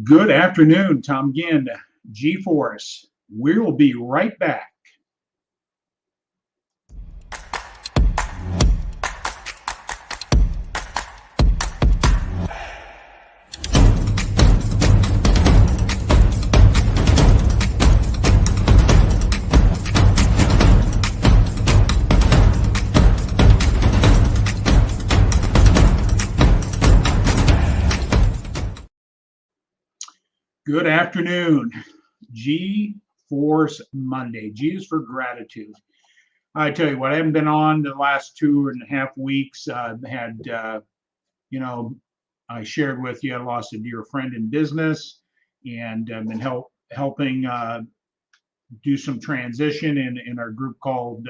Good afternoon, Tom Ginn, G-Force. We'll be right back. Good afternoon. G-Force Monday. G is for gratitude. I tell you what, I haven't been on the last 2.5 weeks. I shared with you, I lost a dear friend in business, and I've been helping do some transition in our group called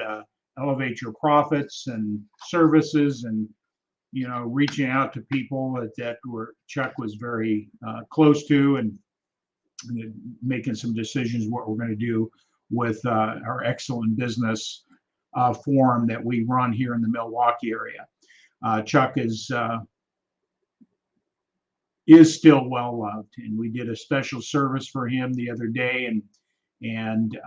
Elevate Your Profits and Services, and reaching out to people that were Chuck was very close to, and making some decisions what we're going to do with our excellent business forum that we run here in the Milwaukee area. Chuck is still well loved, and we did a special service for him the other day, and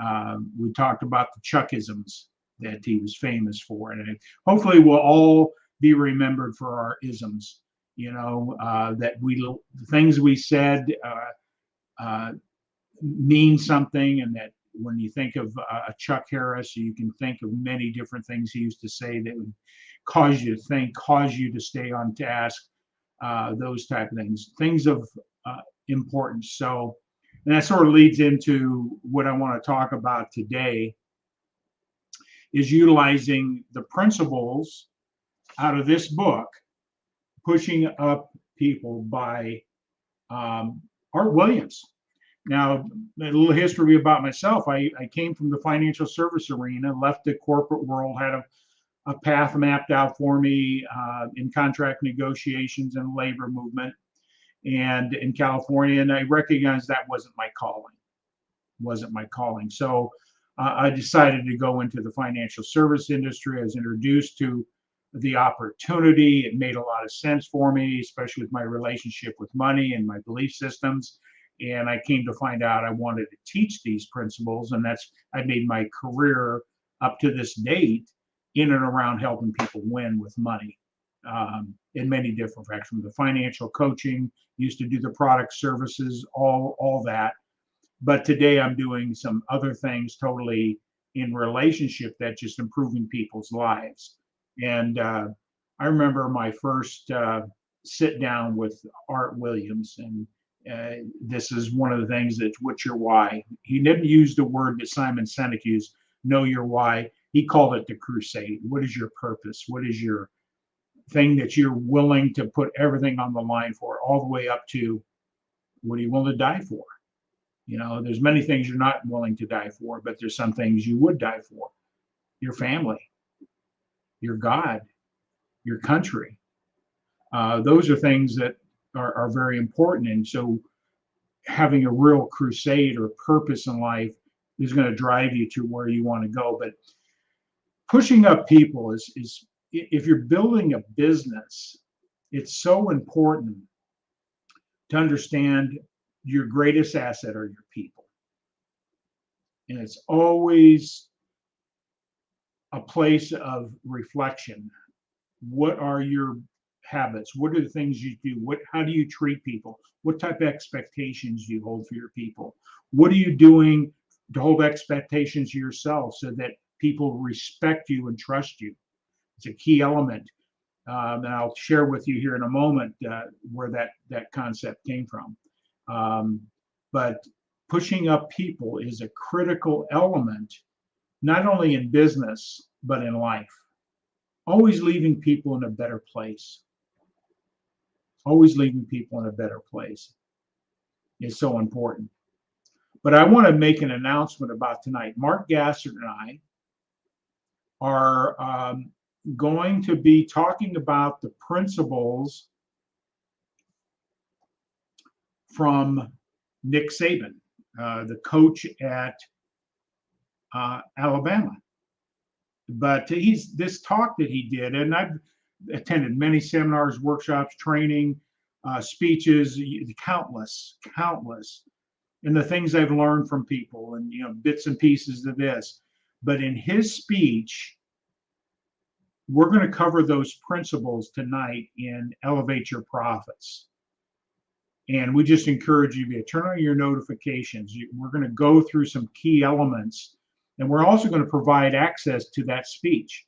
we talked about the Chuckisms that he was famous for, and hopefully we'll all be remembered for our isms. That the things we said mean something, and that when you think of Chuck Harris, you can think of many different things he used to say that would cause you to think, cause you to stay on task, those type of things of importance. So, and that sort of leads into what I want to talk about today, is utilizing the principles out of this book, Pushing Up People by Art Williams. Now, a little history about myself. I came from the financial service arena, left the corporate world, had a path mapped out for me in contract negotiations and labor movement, and in California, and I recognized that wasn't my calling. So I decided to go into the financial service industry. I was introduced to the opportunity. It made a lot of sense for me, especially with my relationship with money and my belief systems. And I came to find out I wanted to teach these principles, and I made my career up to this date in and around helping people win with money in many different factors. From the financial coaching, used to do the product services, all that. But today I'm doing some other things totally in relationship that just improving people's lives. And I remember my first sit down with Art Williams, and this is one of the things that's what's your why. He didn't use the word that Simon Sinek used, know your why. He called it the crusade. What is your purpose? What is your thing that you're willing to put everything on the line for, all the way up to what are you willing to die for? There's many things you're not willing to die for, but there's some things you would die for. Your family, your God, your country. Those are things that are very important. And so having a real crusade or purpose in life is going to drive you to where you want to go. But pushing up people is if you're building a business, it's so important to understand your greatest asset are your people. And it's always a place of reflection. What are your habits? What are the things you do? How do you treat people? What type of expectations do you hold for your people? What are you doing to hold expectations to yourself so that people respect you and trust you? It's a key element. And I'll share with you here in a moment where that concept came from. But pushing up people is a critical element, not only in business, but in life. Always leaving people in a better place. Always leaving people in a better place is so important. But I want to make an announcement about tonight. Mark Gassert and I are going to be talking about the principles from Nick Saban, the coach at Alabama. But this talk that he did, and I've attended many seminars, workshops, training speeches, countless, and the things I've learned from people, and bits and pieces of this. But in his speech, we're going to cover those principles tonight in Elevate Your Profits. And we just encourage you to turn on your notifications. We're going to go through some key elements, and we're also going to provide access to that speech.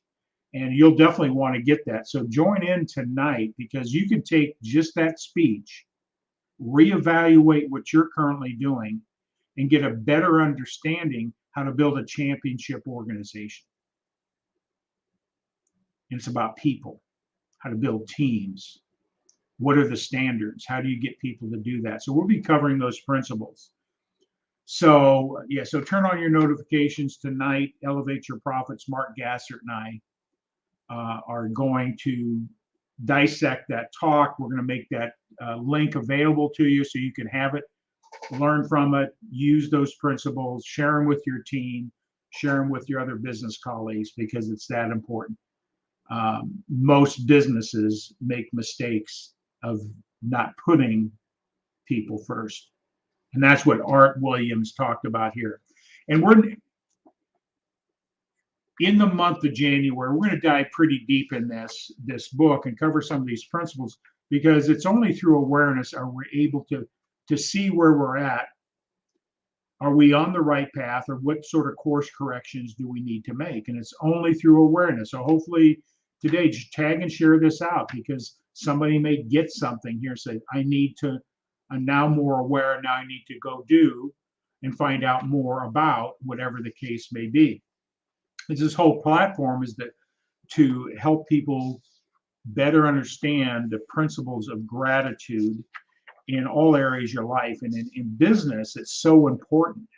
And you'll definitely want to get that. So join in tonight, because you can take just that speech, reevaluate what you're currently doing, and get a better understanding how to build a championship organization. And it's about people, how to build teams. What are the standards? How do you get people to do that? So we'll be covering those principles. So so turn on your notifications tonight. Elevate Your Profits. Mark Gassert and I are going to dissect that talk. We're going to make that link available to you so you can have it, learn from it, use those principles, share them with your team, share them with your other business colleagues, because it's that important. Most businesses make mistakes of not putting people first. And that's what Art Williams talked about here. And we're in the month of January, we're going to dive pretty deep in this book and cover some of these principles, because it's only through awareness are we able to see where we're at. Are we on the right path, or what sort of course corrections do we need to make? And it's only through awareness. So hopefully today, just tag and share this out, because somebody may get something here, say, I'm now more aware, now I need to go do and find out more about whatever the case may be. This whole platform is to help people better understand the principles of gratitude in all areas of your life. And in business, it's so important.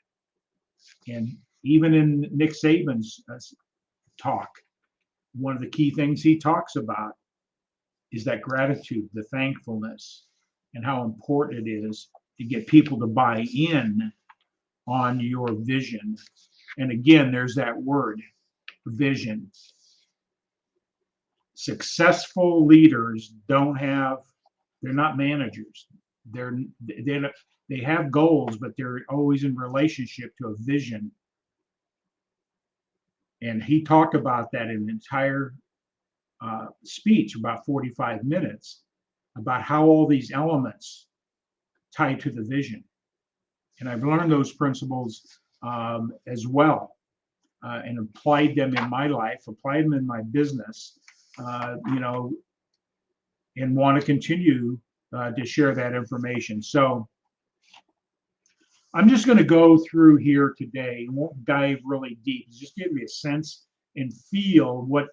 And even in Nick Saban's talk, one of the key things he talks about is that gratitude, the thankfulness, and how important it is to get people to buy in on your vision. And again, there's that word, vision. Successful leaders they're not managers. They have goals, but they're always in relationship to a vision. And he talked about that in an entire speech, about 45 minutes, about how all these elements tie to the vision. And I've learned those principles as well, and applied them in my life, applied them in my business, and want to continue to share that information. So I'm just going to go through here today. Won't dive really deep. Just give you a sense and feel what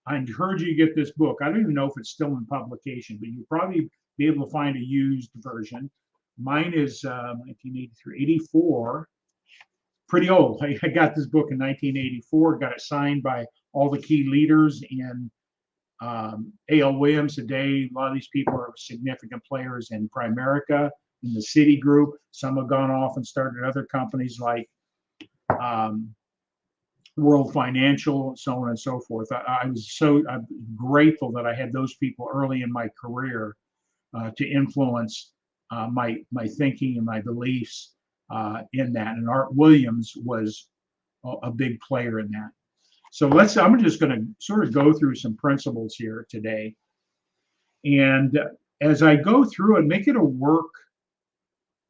I encourage you to get this book. I don't even know if it's still in publication, but you'll probably be able to find a used version. Mine is 1983, 84. Pretty old. I got this book in 1984. Got it signed by all the key leaders in A.L. Williams today. A lot of these people are significant players in Primerica, in the Citi Group. Some have gone off and started other companies like World Financial, so on and so forth. I'm grateful that I had those people early in my career to influence my thinking and my beliefs in that. And Art Williams was a big player in that. So I'm just going to sort of go through some principles here today. And as I go through it, make it a work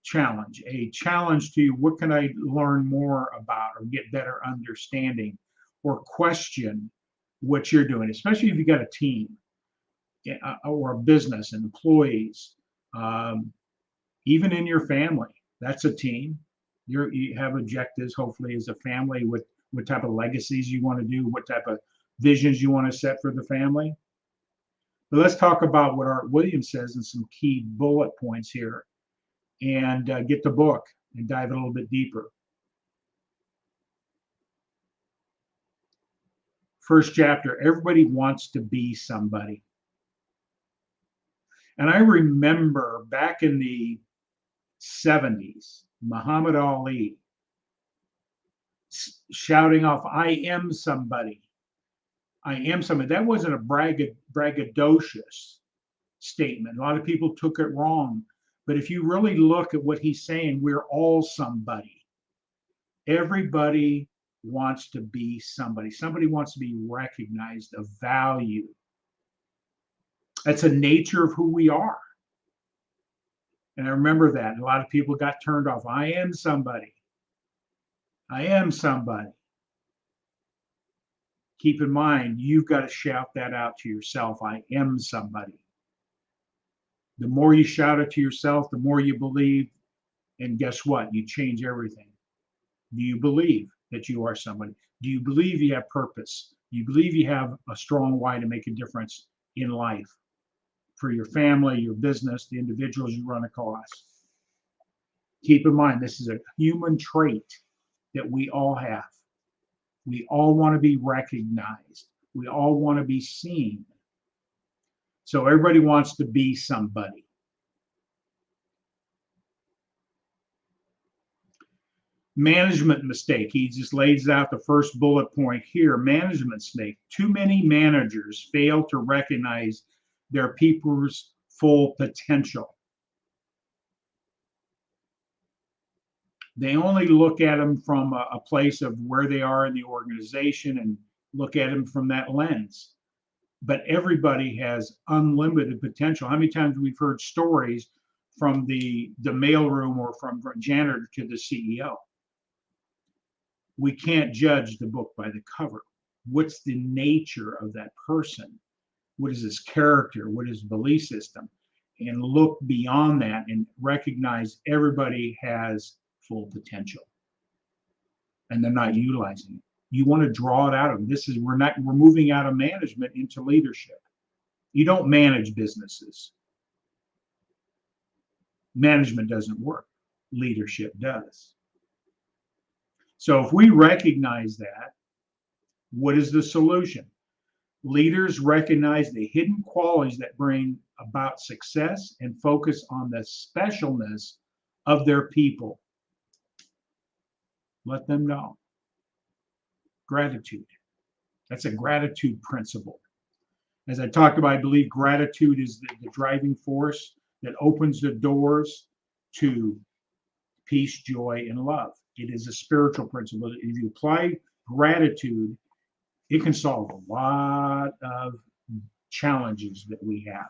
challenge, a challenge to what can I learn more about or get better understanding, or question what you're doing, especially if you got a team or a business and employees, even in your family. That's a team. You have objectives, hopefully, as a family, with what type of legacies you want to do, what type of visions you want to set for the family. But let's talk about what Art Williams says in some key bullet points here, and get the book and dive a little bit deeper. First chapter, everybody wants to be somebody. And I remember back in the 70s, Muhammad Ali shouting off, "I am somebody. I am somebody." That wasn't a braggadocious statement. A lot of people took it wrong. But if you really look at what he's saying, we're all somebody. Everybody wants to be somebody. Somebody wants to be recognized, of value. That's a nature of who we are. And I remember that. A lot of people got turned off. I am somebody. I am somebody. Keep in mind, you've got to shout that out to yourself. I am somebody. The more you shout it to yourself, the more you believe. And guess what? You change everything. Do you believe that you are somebody? Do you believe you have purpose? Do you believe you have a strong why to make a difference in life for your family, your business, the individuals you run across? Keep in mind, this is a human trait that we all have. We all want to be recognized. We all want to be seen. So everybody wants to be somebody. Management mistake. He just lays out the first bullet point here. Management mistake. Too many managers fail to recognize their people's full potential. They only look at them from a place of where they are in the organization and look at them from that lens. But everybody has unlimited potential. How many times we've heard stories from the mailroom or from janitor to the CEO? We can't judge the book by the cover. What's the nature of that person? What is his character? What is his belief system? And look beyond that and recognize everybody has full potential and they're not utilizing it. You want to draw it out of them. We're moving out of management into leadership. You don't manage businesses. Management doesn't work. Leadership does. So if we recognize that, what is the solution? Leaders recognize the hidden qualities that bring about success and focus on the specialness of their people. Let them know. Gratitude. That's a gratitude principle. As I talked about, I believe gratitude is the driving force that opens the doors to peace, joy, and love. It is a spiritual principle. If you apply gratitude, it can solve a lot of challenges that we have.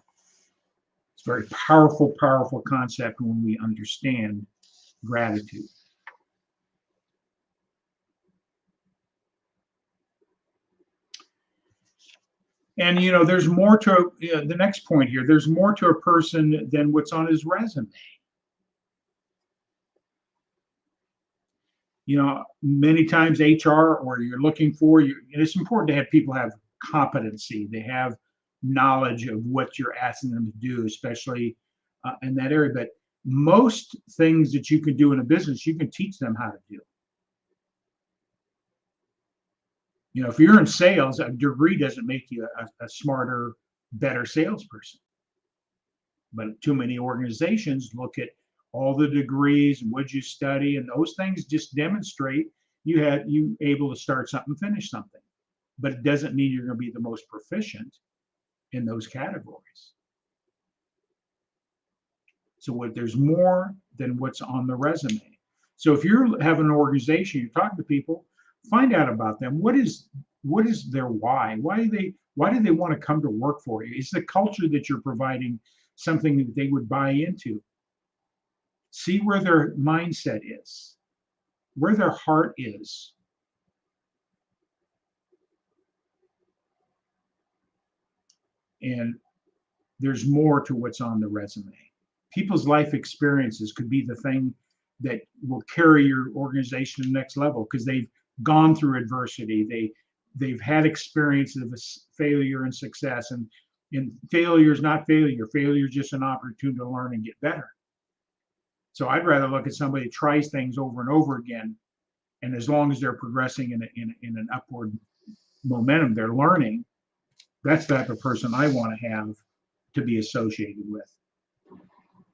It's a very powerful, powerful concept when we understand gratitude. And, there's more to the next point here. There's more to a person than what's on his resume. Many times HR or you're looking for, it's important to have people have competency. They have knowledge of what you're asking them to do, especially in that area. But most things that you can do in a business, you can teach them how to do. If you're in sales, a degree doesn't make you a smarter, better salesperson. But too many organizations look at all the degrees and what you study, and those things just demonstrate you able to start something, finish something. But it doesn't mean you're going to be the most proficient in those categories. So there's more than what's on the resume. So if you're having an organization, you're talking to people, find out about them. What is their why? Why do they want to come to work for you? Is the culture that you're providing something that they would buy into? See where their mindset is, where their heart is. And there's more to what's on the resume. People's life experiences could be the thing that will carry your organization to the next level because they've gone through adversity. They've had experiences of failure and success, and failure is not failure. Failure is just an opportunity to learn and get better. So I'd rather look at somebody who tries things over and over again, and as long as they're progressing in an upward momentum, they're learning. That's the type of person I want to have to be associated with.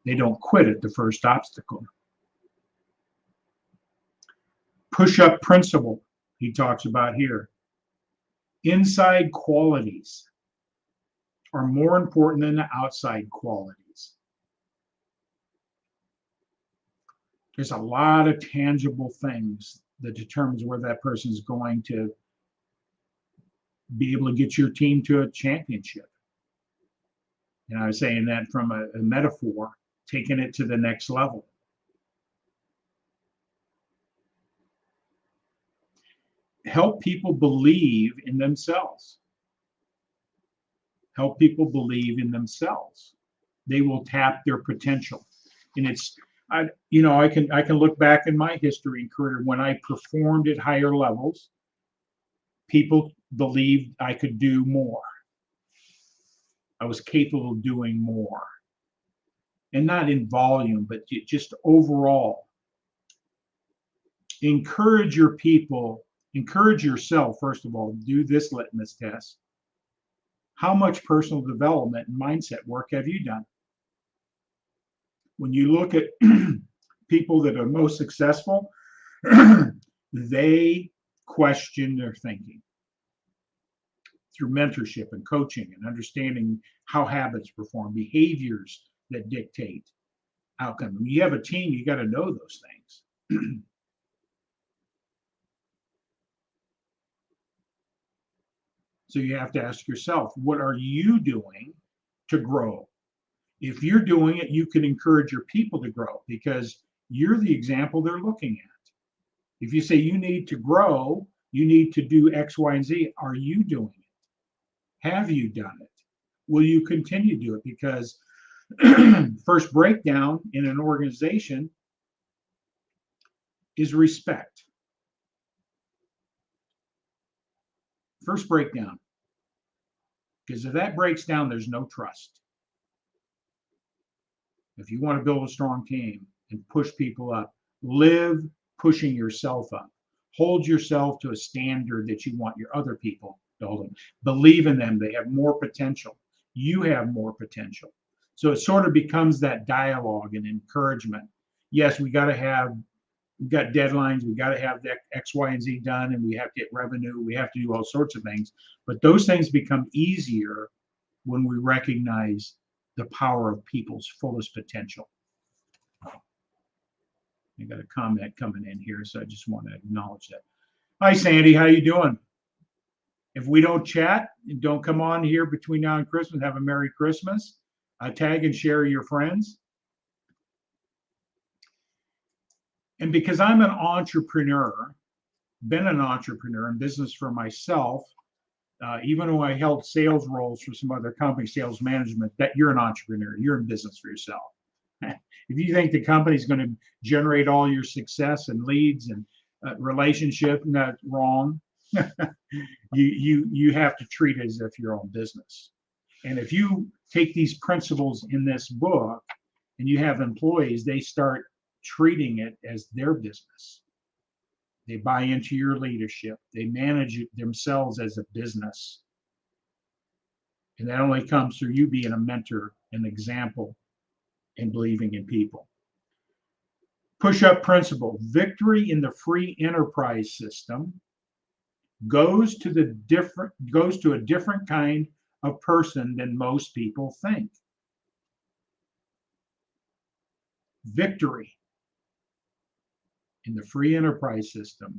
They don't quit at the first obstacle. Push-up principle, he talks about here. Inside qualities are more important than the outside qualities. There's a lot of tangible things that determines where that person is going to be able to get your team to a championship. And I was saying that from a metaphor, taking it to the next level. Help people believe in themselves. Help people believe in themselves. They will tap their potential. And I can look back in my history and career when I performed at higher levels, people believed I could do more. I was capable of doing more. And not in volume, but just overall. Encourage your people, encourage yourself, first of all, do this litmus test. How much personal development and mindset work have you done? When you look at people that are most successful, they question their thinking through mentorship and coaching and understanding how habits perform, behaviors that dictate outcome. When you have a team, you got to know those things. So you have to ask yourself, what are you doing to grow? If you're doing it, you can encourage your people to grow because you're the example they're looking at. If you say you need to grow, you need to do X, Y, and Z, are you doing it? Have you done it? Will you continue to do it? Because first breakdown in an organization is respect. First breakdown. Because if that breaks down, there's no trust. If you want to build a strong team and push people up, live pushing yourself up. Hold yourself to a standard that you want your other people to hold them. Believe in them. They have more potential. You have more potential. So it sort of becomes that dialogue and encouragement. Yes, we've got deadlines. We've got to have that X, Y, and Z done, and we have to get revenue. We have to do all sorts of things. But those things become easier when we recognize the power of people's fullest potential. I got a comment coming in here, so I just want to acknowledge that. Hi, Sandy. How you doing? If we don't chat and don't come on here between now and Christmas, have a Merry Christmas. Tag and share your friends. And because I'm an entrepreneur, been an entrepreneur in business for myself, even though I held sales roles for some other company, sales management, that you're an entrepreneur, you're in business for yourself. If you think the company's going to generate all your success and leads and relationship, that's wrong. You have to treat it as if your own business. And if you take these principles in this book and you have employees, they start treating it as their business. They buy into your leadership. They manage it themselves as a business. And that only comes through you being a mentor, an example, and believing in people. Push-up principle. Victory in the free enterprise system goes to a different kind of person than most people think. Victory in the free enterprise system.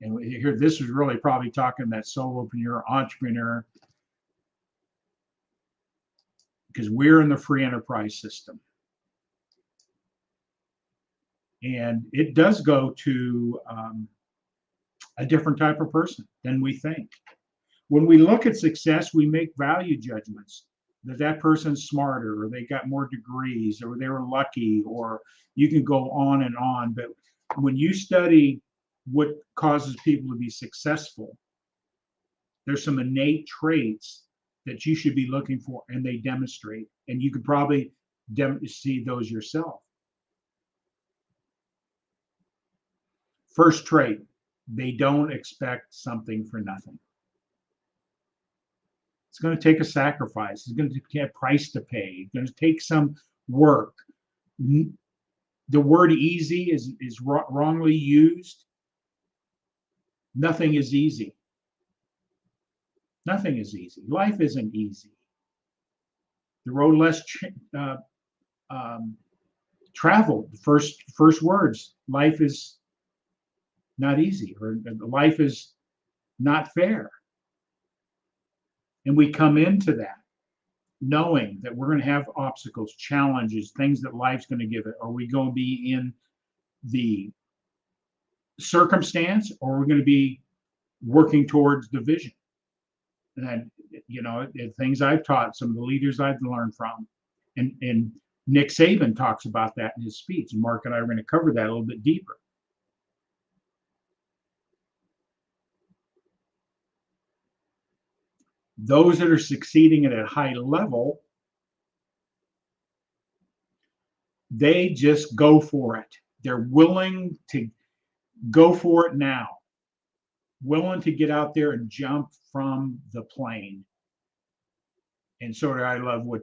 And here, this is really probably talking that solopreneur, entrepreneur, because we're in the free enterprise system. And it does go to a different type of person than we think. When we look at success, we make value judgments that person's smarter, or they got more degrees, or they were lucky, or you can go on and on. But when you study what causes people to be successful, there's some innate traits that you should be looking for, and they demonstrate. And you could probably see those yourself. First trait, they don't expect something for nothing. It's going to take a sacrifice. It's going to take a price to pay. It's going to take some work. The word easy is wrongly used. Nothing is easy. Nothing is easy. Life isn't easy. the road less uh, um, traveled. First words: life is not easy, or life is not fair. And we come into that knowing that we're going to have obstacles, challenges, things that life's going to give it. Are we going to be in the circumstance, or are we going to be working towards the vision? And things I've taught, some of the leaders I've learned from, and Nick Saban talks about that in his speech. And Mark and I are going to cover that a little bit deeper. Those that are succeeding at a high level, they just go for it. They're willing to go for it now, willing to get out there and jump from the plane. And sort of, I love what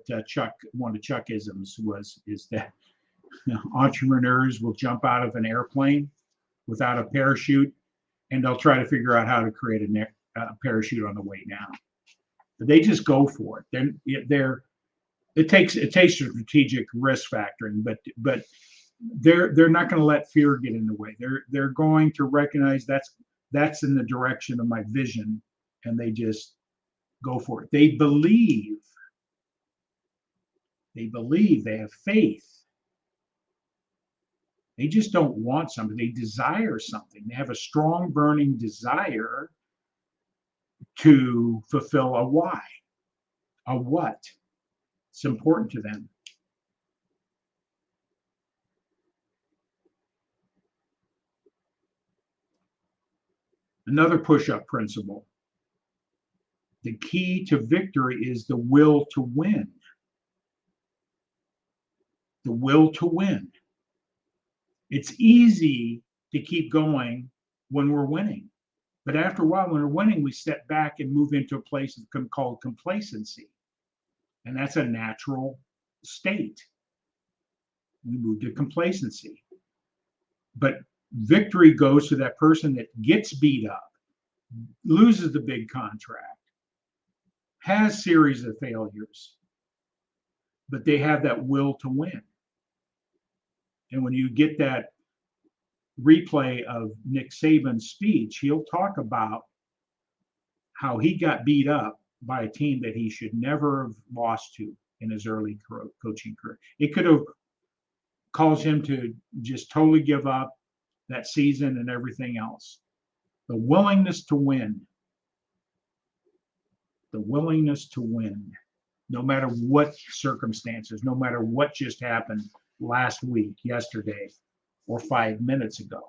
one of Chuckisms is that entrepreneurs will jump out of an airplane without a parachute, and they'll try to figure out how to create a parachute on the way down. But they just go for it. It takes a strategic risk factoring, but they're not going to let fear get in the way. They're going to recognize that's in the direction of my vision, and they just go for it. They believe. They have faith. They just don't want something. They desire something. They have a strong, burning desire to fulfill a why, a what. It's important to them. Another push-up principle. The key to victory is the will to win. The will to win. It's easy to keep going when we're winning. But after a while, when we're winning, we step back and move into a place called complacency. And that's a natural state. We move to complacency. But victory goes to that person that gets beat up, loses the big contract, has series of failures, but they have that will to win. And when you get that replay of Nick Saban's speech, he'll talk about how he got beat up by a team that he should never have lost to in his early coaching career. It could have caused him to just totally give up that season and everything else. The willingness to win. The willingness to win, no matter what circumstances, no matter what just happened last week, yesterday, or 5 minutes ago.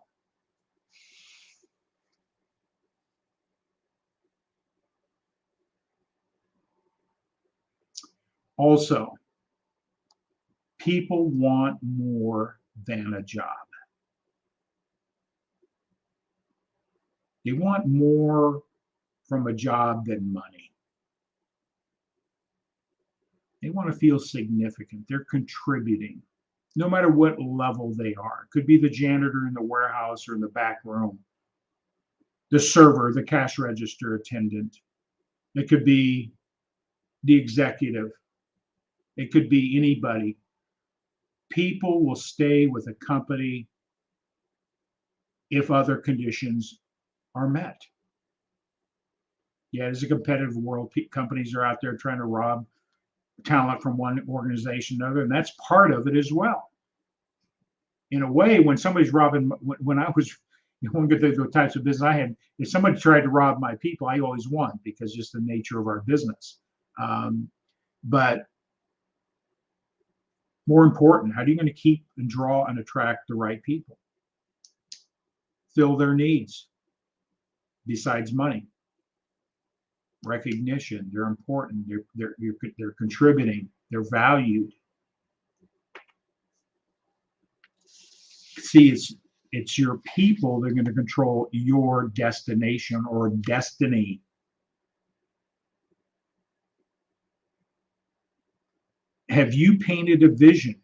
Also, people want more than a job. They want more from a job than money. They want to feel significant. They're contributing, no matter what level they are. It could be the janitor in the warehouse or in the back room, the server, the cash register attendant. It could be the executive. It could be anybody. People will stay with a company if other conditions are met. Yeah, it's a competitive world. Companies are out there trying to rob talent from one organization to another, and that's part of it as well. In a way, when somebody's robbing, when I was one of the types of business I had, if somebody tried to rob my people, I always won because just the nature of our business. But more important, how are you going to keep and draw and attract the right people? Fill their needs besides money. Recognition, they're important, they're contributing, they're valued. See, it's your people that are going to control your destination or destiny. Have you painted a vision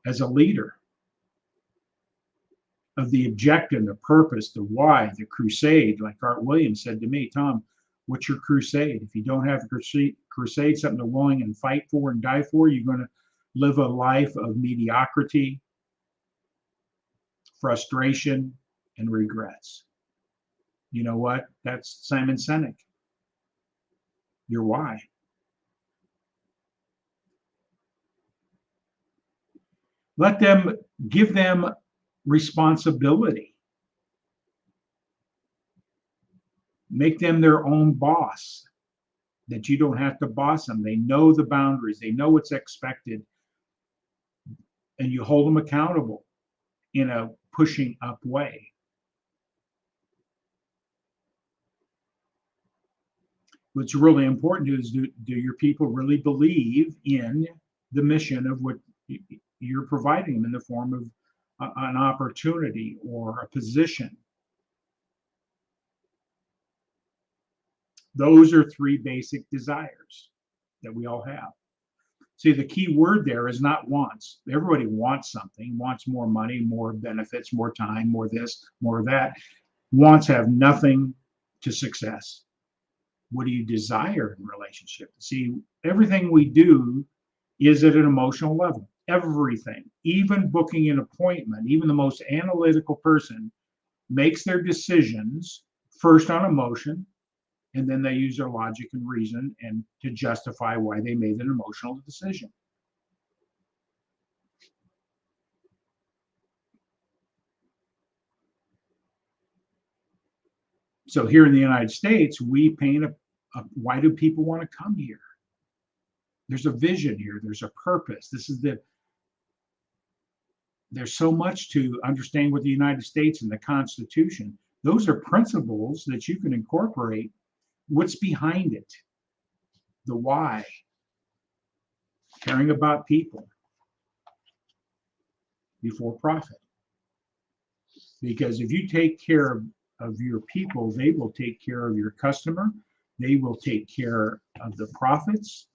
as a leader of the objective, the purpose, the why, the crusade? Like Art Williams said to me, Tom, What's your crusade? If you don't have a crusade, something to willing and fight for and die for, you're going to live a life of mediocrity, frustration, and regrets. You know what? That's Simon Sinek. Your why. Let them, give them responsibility. Make them their own boss, that you don't have to boss them. They know the boundaries, they know what's expected, and you hold them accountable in a pushing up way. What's really important is, do your people really believe in the mission of what you're providing them in the form of an opportunity or a position? Those are three basic desires that we all have. See, the key word there is not wants. Everybody wants something, wants more money, more benefits, more time, more this, more that. Wants have nothing to success. What do you desire in relationship? See, everything we do is at an emotional level. Everything, even booking an appointment, even the most analytical person makes their decisions first on emotion, and then they use their logic and reason and to justify why they made an emotional decision. So here in the United States, we paint why do people want to come here? There's a vision here. There's a purpose. There's so much to understand with the United States and the Constitution. Those are principles that you can incorporate. What's behind it? The why. Caring about people before profit. Because if you take care of your people, they will take care of your customer. They will take care of the profits.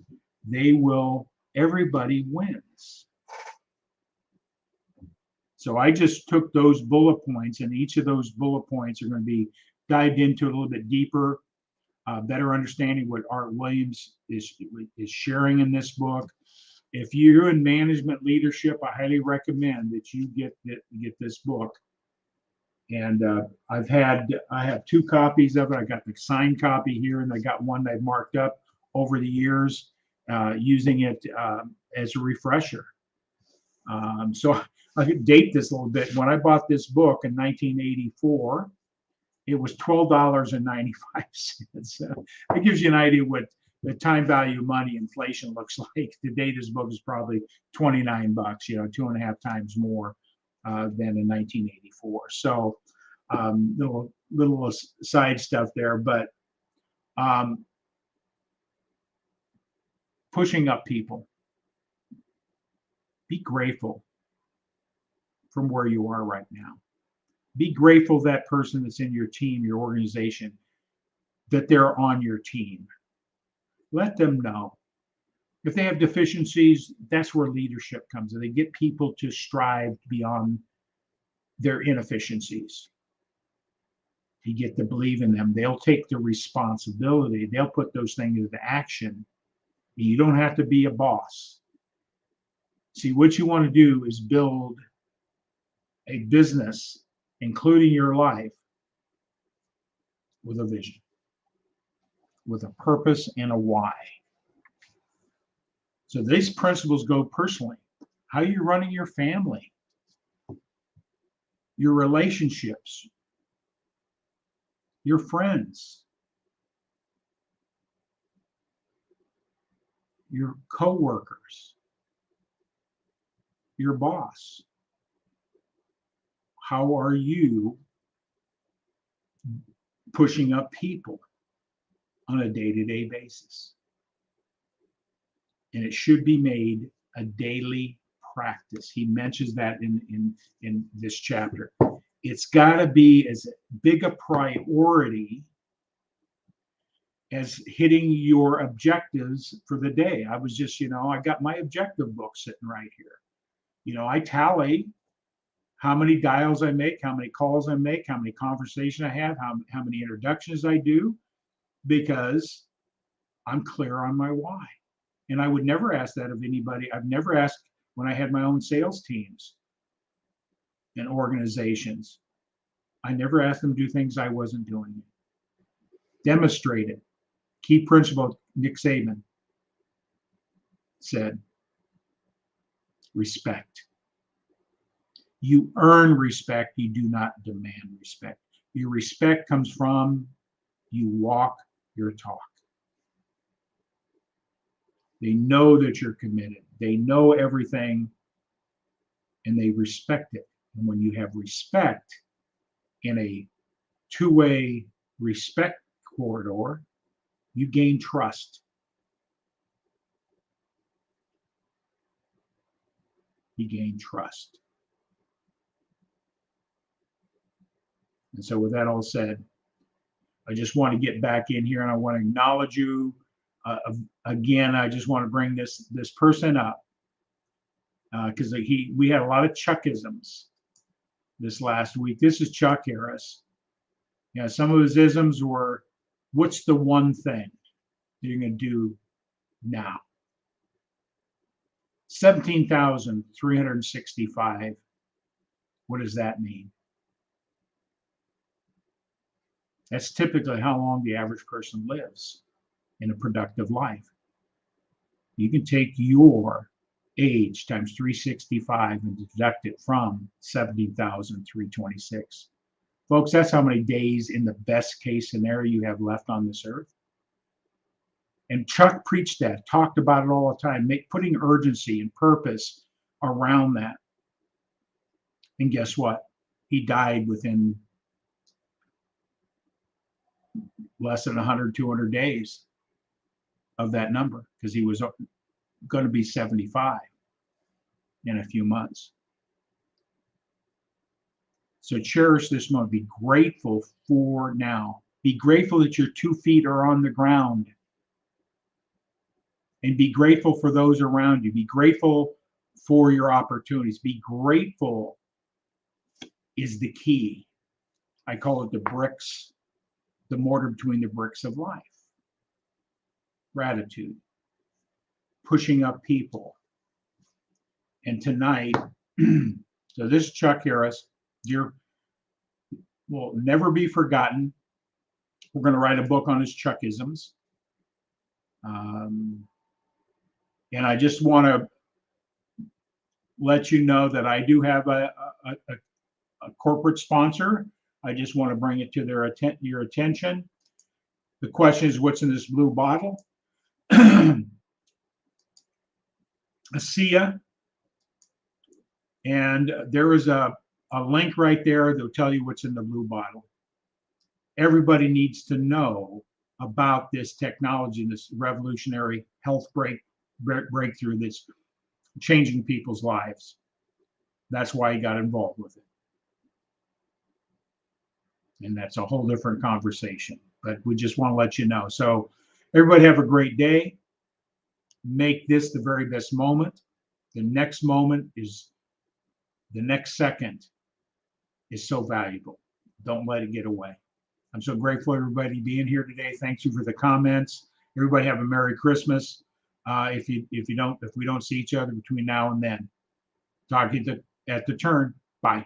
Everybody wins. So I just took those bullet points, and each of those bullet points are going to be dived into a little bit deeper, better understanding what Art Williams is sharing in this book. If you're in management leadership, I highly recommend that you get this book. And I have two copies of it. I got the signed copy here, and I got one that I've marked up over the years, using it as a refresher. So I could date this a little bit. When I bought this book in 1984, it was $12.95. It gives you an idea what the time value of money inflation looks like. Today, this book is probably $29, 2.5 times more than in 1984. So little side stuff there, but pushing up people. Be grateful from where you are right now. Be grateful that person that's in your team, your organization, that they're on your team. Let them know. If they have deficiencies, that's where leadership comes in. They get people to strive beyond their inefficiencies. You get to believe in them. They'll take the responsibility. They'll put those things into action. You don't have to be a boss. See, what you want to do is build a business, including your life, with a vision, with a purpose and a why. So these principles go personally. How are you running your family? Your relationships, your friends, your coworkers, your boss. How are you pushing up people on a day-to-day basis? And it should be made a daily practice. He mentions that in this chapter. It's got to be as big a priority as hitting your objectives for the day. I was just, I got my objective book sitting right here. I tally how many dials I make, how many calls I make, how many conversations I have, how many introductions I do. because I'm clear on my why. And I would never ask that of anybody. I've never asked when I had my own sales teams and organizations. I never asked them to do things I wasn't doing. Demonstrate it. Key principle, Nick Saban said, respect. You earn respect, you do not demand respect. Your respect comes from you walk your talk. They know that you're committed. They know everything and they respect it. And when you have respect in a two-way respect corridor, you gain trust. You gain trust. And so with that all said, I just want to get back in here and I want to acknowledge you. Again, I just want to bring this person up because we had a lot of Chuckisms this last week. This is Chuck Harris. Yeah, some of his isms were, what's the one thing you're going to do now? 17,365. What does that mean? That's typically how long the average person lives in a productive life. You can take your age times 365 and deduct it from 17,326. Folks, that's how many days in the best case scenario you have left on this earth. And Chuck preached that, talked about it all the time, putting urgency and purpose around that. And guess what? He died within less than 100, 200 days of that number because he was going to be 75 in a few months. So cherish this moment. Be grateful for now. Be grateful that your 2 feet are on the ground. And be grateful for those around you. Be grateful for your opportunities. Be grateful is the key. I call it the bricks, the mortar between the bricks of life. Gratitude. Pushing up people. And tonight, so this is Chuck Harris. Will never be forgotten. We're going to write a book on his Chuckisms. And I just want to let you know that I do have a corporate sponsor. I just want to bring it to your attention. The question is, what's in this blue bottle? ASEA. And there is a link right there that will tell you what's in the blue bottle. Everybody needs to know about this technology, this revolutionary health breakthrough that's changing people's lives. That's why he got involved with it. And that's a whole different conversation, but we just want to let you know. So everybody have a great day. Make this the very best moment. The next moment is the next second is so valuable. Don't let it get away. I'm so grateful everybody being here today. Thank you for the comments. Everybody have a Merry Christmas. If we don't see each other between now and then, talk to you at the turn. Bye.